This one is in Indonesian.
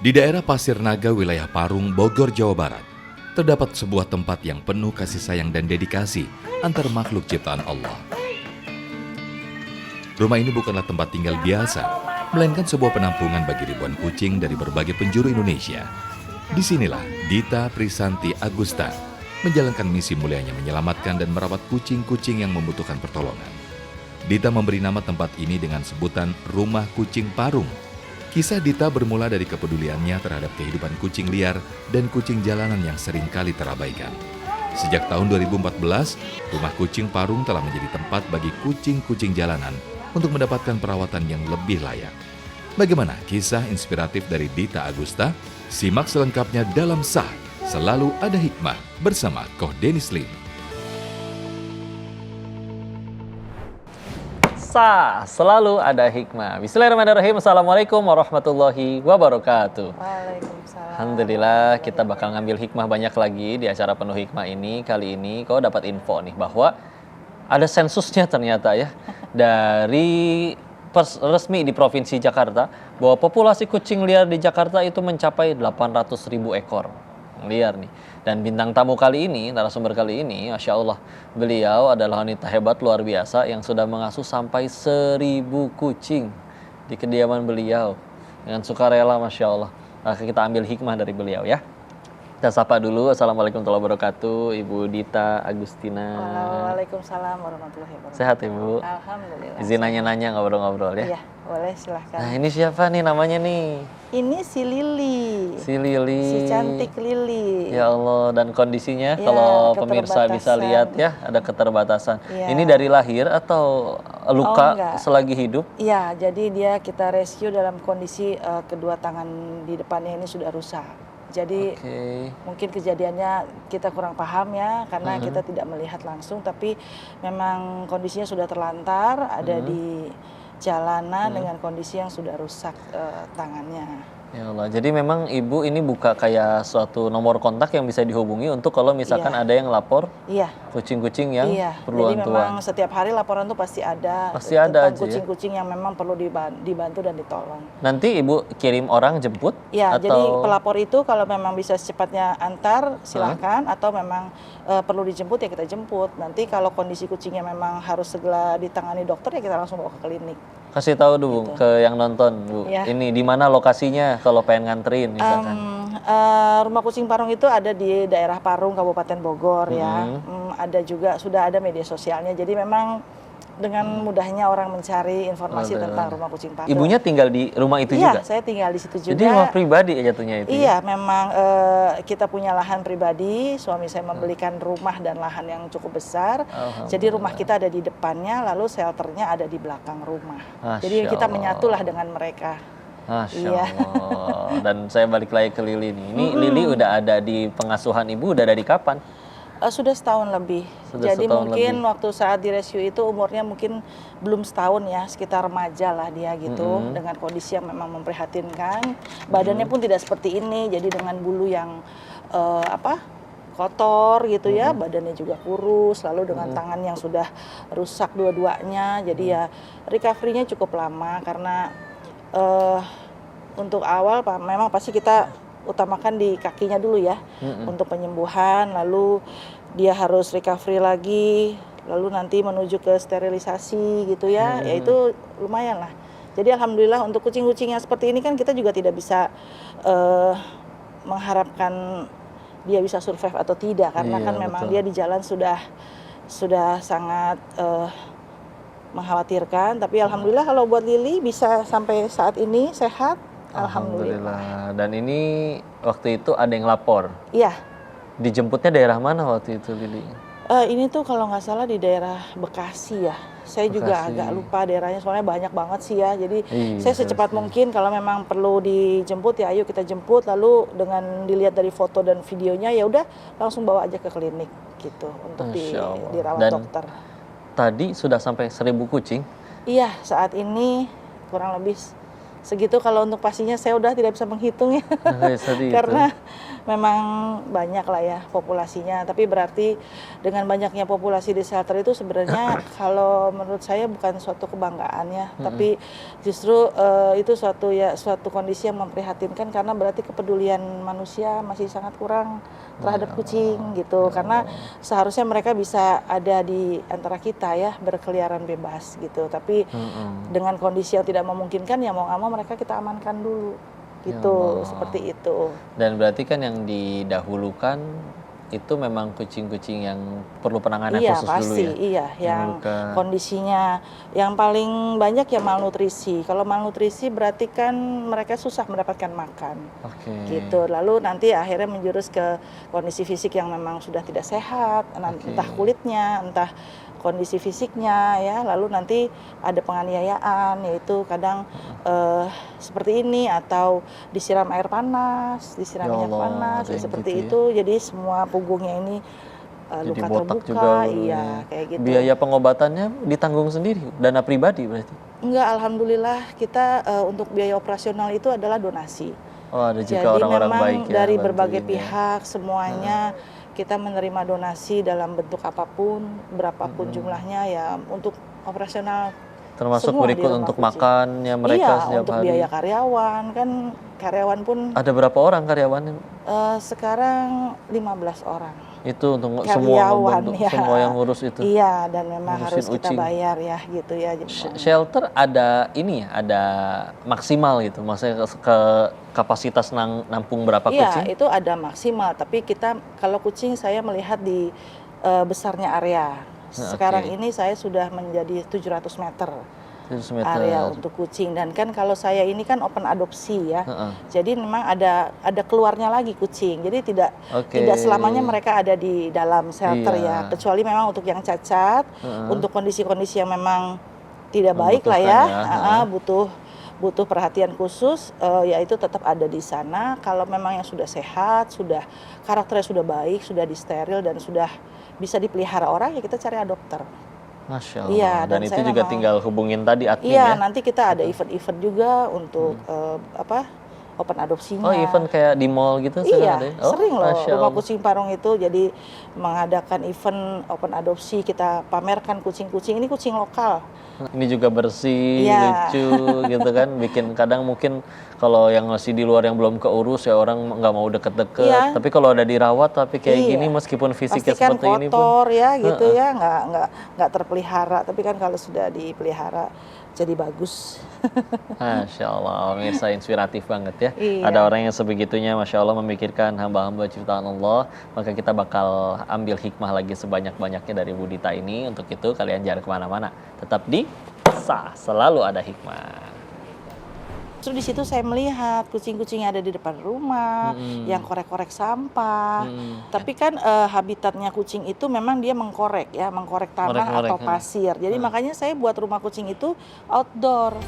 Di daerah Pasir Naga, wilayah Parung, Bogor, Jawa Barat, terdapat sebuah tempat yang penuh kasih sayang dan dedikasi antar makhluk ciptaan Allah. Rumah ini bukanlah tempat tinggal biasa, melainkan sebuah penampungan bagi ribuan kucing dari berbagai penjuru Indonesia. Disinilah Dita Prisanti Agusta menjalankan misi mulianya menyelamatkan dan merawat kucing-kucing yang membutuhkan pertolongan. Dita memberi nama tempat ini dengan sebutan Rumah Kucing Parung. Kisah Dita bermula dari kepeduliannya terhadap kehidupan kucing liar dan kucing jalanan yang sering kali terabaikan. Sejak tahun 2014, Rumah Kucing Parung telah menjadi tempat bagi kucing-kucing jalanan untuk mendapatkan perawatan yang lebih layak. Bagaimana kisah inspiratif dari Dita Agusta? Simak selengkapnya dalam Sah Selalu Ada Hikmah bersama Koh Dennis Lim. Sah Selalu Ada Hikmah. Bismillahirrahmanirrahim. Assalamualaikum warahmatullahi wabarakatuh. Waalaikumsalam. Alhamdulillah kita bakal ngambil hikmah banyak lagi di acara Penuh Hikmah ini. Kali ini kau dapat info nih bahwa ada sensusnya ternyata ya. Dari resmi di Provinsi Jakarta bahwa populasi kucing liar di Jakarta itu mencapai 800.000 ekor liar nih. Dan bintang tamu kali ini, narasumber kali ini, Masya Allah, beliau adalah wanita hebat luar biasa yang sudah mengasuh sampai 1.000 kucing di kediaman beliau dengan sukarela, Masya Allah. Maka kita ambil hikmah dari beliau ya. Kita sapa dulu. Assalamualaikum warahmatullahi wabarakatuh, Ibu Dita Agustina. Waalaikumsalam warahmatullahi wabarakatuh. Sehat Ibu? Alhamdulillah. Izin nanya-nanya ngobrol-ngobrol ya? Iya, boleh silahkan. Nah ini siapa nih namanya nih? Ini si Lili. Si Lili. Si cantik Lili. Ya Allah, dan kondisinya Ya, kalau pemirsa bisa keterbatasan. lihat ya, ada keterbatasan. Ya. Ini dari lahir atau luka enggak. selagi hidup? Iya, jadi kita rescue dalam kondisi kedua tangan di depannya ini sudah rusak. Jadi Oke. mungkin kejadiannya kita kurang paham ya, karena kita tidak melihat langsung, tapi memang kondisinya sudah terlantar, ada di jalanan dengan kondisi yang sudah rusak tangannya. Ya Allah, jadi memang Ibu ini buka kayak suatu nomor kontak yang bisa dihubungi untuk kalau misalkan Iya. ada yang lapor Iya. kucing-kucing yang Iya, perlu jadi bantuan. memang setiap hari laporan tuh pasti ada. Pasti ada tentang aja ya? kucing-kucing yang memang perlu dibantu dan ditolong. Nanti Ibu kirim orang jemput? Ya, atau... jadi pelapor itu kalau memang bisa secepatnya antar silakan, atau memang perlu dijemput ya kita jemput. Nanti kalau kondisi kucingnya memang harus segera ditangani dokter ya kita langsung bawa ke klinik. Kasih tahu dulu ke yang nonton, Bu. Iya. Ini di mana lokasinya kalau pengen nganterin misalkan? Rumah Kucing Parung itu ada di daerah Parung, Kabupaten Bogor ya. Ada juga sudah ada media sosialnya. Jadi memang dengan mudahnya orang mencari informasi tentang Rumah Kucing Parung. Ibunya tinggal di rumah itu Iya, juga? saya tinggal di situ juga. Jadi rumah pribadi jatuhnya itu? Iya, memang kita punya lahan pribadi. Suami saya membelikan rumah dan lahan yang cukup besar. Jadi rumah kita ada di depannya, lalu shelternya ada di belakang rumah. Jadi Masya kita Allah. menyatulah dengan mereka. Masya Iya. Allah. Dan saya balik lagi ke Lili nih. Ini Lili udah ada di pengasuhan Ibu udah dari kapan? Sudah setahun lebih. Sudah Jadi setahun mungkin lebih. waktu saat di rescue itu umurnya mungkin belum setahun ya, sekitar remaja lah dia gitu, dengan kondisi yang memang memprihatinkan. Badannya pun tidak seperti ini, jadi dengan bulu yang kotor gitu ya, badannya juga kurus, lalu dengan tangan yang sudah rusak dua-duanya. Jadi ya recovery-nya cukup lama karena untuk awal memang pasti kita utamakan di kakinya dulu ya untuk penyembuhan, lalu dia harus recovery lagi, lalu nanti menuju ke sterilisasi gitu ya, ya itu lumayan lah. Jadi alhamdulillah untuk kucing-kucing yang seperti ini kan kita juga tidak bisa mengharapkan dia bisa survive atau tidak, karena Iya, kan memang betul. dia di jalan sudah sangat mengkhawatirkan. Tapi alhamdulillah kalau buat Lili bisa sampai saat ini sehat. Alhamdulillah. Dan ini waktu itu ada yang lapor. Iya, Dijemputnya daerah mana waktu itu Lili? ini tuh kalau nggak salah di daerah Bekasi ya. Saya juga Bekasi. agak lupa daerahnya, soalnya banyak banget sih ya. Jadi Iya, saya secepat mungkin kalau memang perlu dijemput ya ayo kita jemput. Lalu dengan dilihat dari foto dan videonya ya udah langsung bawa aja ke klinik gitu untuk Masya Allah. dirawat Dan dokter. Tadi sudah sampai 1.000 kucing. Iya, saat ini kurang lebih segitu. Kalau untuk pastinya saya udah tidak bisa menghitung ya. Sedih itu. Karena memang banyak lah ya populasinya. Tapi berarti dengan banyaknya populasi di shelter itu sebenarnya kalau menurut saya bukan suatu kebanggaan ya. Tapi justru itu suatu kondisi yang memprihatinkan karena berarti kepedulian manusia masih sangat kurang terhadap kucing gitu. Karena seharusnya mereka bisa ada di antara kita ya, berkeliaran bebas gitu. Tapi dengan kondisi yang tidak memungkinkan ya mau nggak mau mereka kita amankan dulu gitu, seperti itu. Dan berarti kan yang didahulukan itu memang kucing-kucing yang perlu penanganan khusus dulu ya? Iya, yang kondisinya yang paling banyak ya malnutrisi. Kalau malnutrisi berarti kan mereka susah mendapatkan makan. Gitu. Lalu nanti akhirnya menjurus ke kondisi fisik yang memang sudah tidak sehat, entah kulitnya, entah kondisi fisiknya ya, lalu nanti ada penganiayaan, yaitu kadang seperti ini, atau disiram air panas, disiram minyak panas, seperti itu. Jadi semua punggungnya ini luka terbuka, juga, iya kayak gitu. Biaya pengobatannya ditanggung sendiri, dana pribadi berarti? Enggak, alhamdulillah kita untuk biaya operasional itu adalah donasi. Oh, ada juga jadi orang-orang memang baik ya, dari berbagai pihak semuanya. Kita menerima donasi dalam bentuk apapun, berapapun jumlahnya ya untuk operasional. Termasuk berikut untuk makannya mereka setiap untuk hari. Biaya karyawan, kan karyawan pun. Ada berapa orang karyawannya? Sekarang 15 orang. Itu untuk karyawan, semua yang ngurus itu? Iya, dan memang harus kita kucing. bayar ya gitu ya. Shelter ada ini ya, ada maksimal gitu, maksudnya ke kapasitas nampung berapa kucing? Iya, itu ada maksimal, tapi kita kalau kucing saya melihat di besarnya area. Sekarang ini saya sudah menjadi 700 meter. Area untuk kucing, dan kan kalau saya ini kan open adopsi ya, jadi memang ada keluarnya lagi kucing, jadi tidak selamanya mereka ada di dalam shelter ya, kecuali memang untuk yang cacat, untuk kondisi-kondisi yang memang tidak baik lah ya, butuh perhatian khusus, ya itu tetap ada di sana. Kalau memang yang sudah sehat, sudah karakternya sudah baik, sudah disteril dan sudah bisa dipelihara orang, ya kita cari adopter. Masya Allah. Iya, dan itu juga tinggal hubungin tadi admin ya. ya? Nanti kita ada event-event juga untuk open adopsinya. Oh, event kayak di mall gitu? Iya, Oh, sering loh. Rumah Kucing Parung itu jadi mengadakan event open adopsi, kita pamerkan kucing-kucing, ini kucing lokal. Ini juga bersih, lucu gitu kan, bikin kadang mungkin kalau yang masih di luar yang belum keurus ya orang nggak mau deket-deket, tapi kalau udah dirawat tapi kayak gini meskipun fisiknya pastikan seperti ini pun kotor ya gitu ya, nggak terpelihara, tapi kan kalau sudah dipelihara jadi bagus. Masya Allah, pemirsa inspiratif banget ya. Iya. Ada orang yang sebegitunya Masya Allah memikirkan hamba-hamba ciptaan Allah, maka kita bakal ambil hikmah lagi sebanyak-banyaknya dari Bu Dita ini. Untuk itu kalian jangan kemana-mana, tetap di Sah Selalu Ada Hikmah. Terus di situ saya melihat kucing-kucing yang ada di depan rumah, yang korek-korek sampah. Tapi kan habitatnya kucing itu memang dia mengkorek tanah atau pasir. Jadi makanya saya buat rumah kucing itu outdoor.